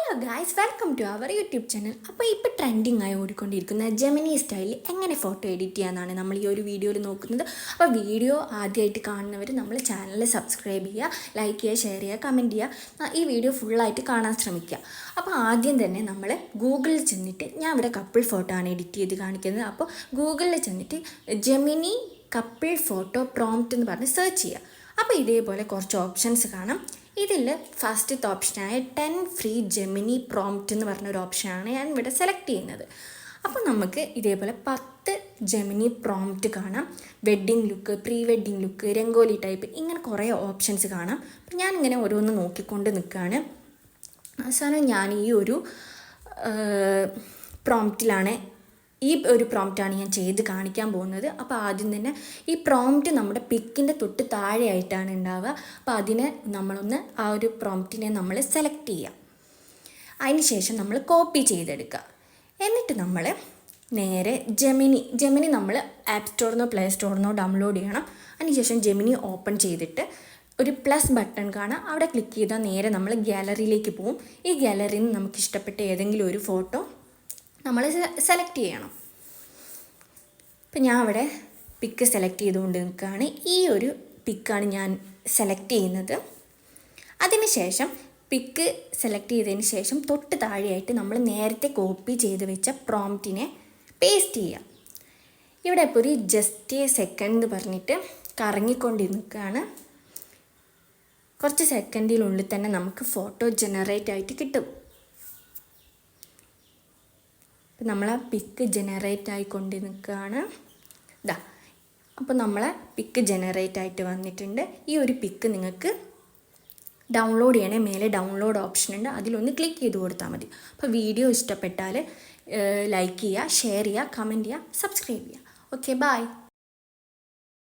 Hello guys, welcome to our YouTube channel. അപ്പോൾ ഇപ്പോൾ trending ആയി ഓടിക്കൊണ്ടിരിക്കുന്ന ജെമിനി സ്റ്റൈലിൽ എങ്ങനെ ഫോട്ടോ എഡിറ്റ് ചെയ്യാമെന്നാണ് നമ്മൾ ഈ ഒരു വീഡിയോയിൽ നോക്കുന്നത്. അപ്പോൾ വീഡിയോ ആദ്യമായിട്ട് കാണുന്നവർ നമ്മൾ ചാനൽ സബ്സ്ക്രൈബ് ചെയ്യുക, ലൈക്ക് ചെയ്യുക, ഷെയർ ചെയ്യുക, കമൻറ്റ് ചെയ്യുക. ഈ വീഡിയോ ഫുള്ളായിട്ട് കാണാൻ ശ്രമിക്കുക. അപ്പോൾ ആദ്യം തന്നെ നമ്മൾ ഗൂഗിളിൽ ചെന്നിട്ട്, ഞാൻ ഇവിടെ കപ്പിൾ ഫോട്ടോ ആണ് എഡിറ്റ് ചെയ്ത് കാണിക്കുന്നത്. അപ്പോൾ ഗൂഗിളിൽ ചെന്നിട്ട് ജെമിനി കപ്പിൾ ഫോട്ടോ പ്രോംപ്റ്റ് എന്ന് പറഞ്ഞ് സെർച്ച് ചെയ്യുക. അപ്പോൾ ഇതേപോലെ കുറച്ച് ഓപ്ഷൻസ് കാണാം. ഇതിൽ ഫസ്റ്റത്തെ ഓപ്ഷനായ 10 ഫ്രീ ജെമിനി പ്രോംപ്റ്റ് എന്ന് പറഞ്ഞൊരു ഓപ്ഷനാണ് ഞാൻ ഇവിടെ സെലക്ട് ചെയ്യുന്നത്. അപ്പോൾ നമുക്ക് ഇതേപോലെ 10 ജെമിനി പ്രോംപ്റ്റ് കാണാം. Wedding look, pre wedding look, rangoli type, ഇങ്ങനെ കുറേ ഓപ്ഷൻസ് കാണാം. അപ്പോൾ ഞാനിങ്ങനെ ഓരോന്ന് നോക്കിക്കൊണ്ട് നിൽക്കുകയാണ്. അവസാനം ഞാൻ ഈ ഒരു പ്രോംപ്റ്റിലാണ് ഞാൻ ചെയ്ത് കാണിക്കാൻ പോകുന്നത്. അപ്പോൾ ആദ്യം തന്നെ ഈ പ്രോംപ്റ്റ് നമ്മുടെ പിക്കിൻ്റെ തൊട്ട് താഴെയായിട്ടാണ് ഉണ്ടാവുക. അപ്പോൾ അതിനെ നമ്മളൊന്ന് ആ ഒരു പ്രോംപ്റ്റിനെ നമ്മൾ സെലക്ട് ചെയ്യുക. അതിന് ശേഷം നമ്മൾ കോപ്പി ചെയ്തെടുക്കുക. എന്നിട്ട് നമ്മൾ നേരെ ജെമിനി നമ്മൾ ആപ്പ് സ്റ്റോറിൽ നിന്നോ പ്ലേ സ്റ്റോറിൽ നിന്നോ ഡൗൺലോഡ് ചെയ്യണം. അതിനുശേഷം ജെമിനി ഓപ്പൺ ചെയ്തിട്ട് ഒരു പ്ലസ് ബട്ടൺ കാണാം, അവിടെ ക്ലിക്ക് ചെയ്താൽ നേരെ നമ്മൾ ഗാലറിയിലേക്ക് പോകും. ഈ ഗാലറിയിൽ നിന്ന് നമുക്ക് ഇഷ്ടപ്പെട്ട ഏതെങ്കിലും ഒരു ഫോട്ടോ നമ്മൾ സെലക്ട് ചെയ്യണം. ഇപ്പം ഞാൻ അവിടെ പിക്ക് സെലക്ട് ചെയ്തുകൊണ്ട് നിൽക്കുകയാണ്. ഈ ഒരു പിക്കാണ് ഞാൻ സെലക്ട് ചെയ്യുന്നത്. അതിനുശേഷം പിക്ക് സെലക്ട് ചെയ്തതിന് ശേഷം തൊട്ട് താഴെയായിട്ട് നമ്മൾ നേരത്തെ കോപ്പി ചെയ്ത് വെച്ച പ്രോംപ്റ്റിനെ പേസ്റ്റ് ചെയ്യുക. ഇവിടെ ഇപ്പോൾ ഒരു ജസ്റ്റ് സെക്കൻഡ് എന്ന് പറഞ്ഞിട്ട് കറങ്ങിക്കൊണ്ട് നിൽക്കുകയാണ്. കുറച്ച് സെക്കൻഡിനുള്ളിൽ തന്നെ നമുക്ക് ഫോട്ടോ ജനറേറ്റ് ആയിട്ട് കിട്ടും. അപ്പം നമ്മൾ ആ പിക്ക് ജനറേറ്റ് ആയിക്കൊണ്ട് നിൽക്കുകയാണ്. അപ്പോൾ നമ്മളെ പിക്ക് ജനറേറ്റ് ആയിട്ട് വന്നിട്ടുണ്ട്. ഈ ഒരു പിക്ക് നിങ്ങൾക്ക് ഡൗൺലോഡ് ചെയ്യണേ, മേലെ ഡൗൺലോഡ് ഓപ്ഷൻ ഉണ്ട്, അതിലൊന്ന് ക്ലിക്ക് ചെയ്ത് കൊടുത്താൽ മതി. അപ്പോൾ വീഡിയോ ഇഷ്ടപ്പെട്ടാൽ ലൈക്ക് ചെയ്യുക, ഷെയർ ചെയ്യുക, കമൻറ്റ് ചെയ്യുക, സബ്സ്ക്രൈബ് ചെയ്യുക. Okay, by.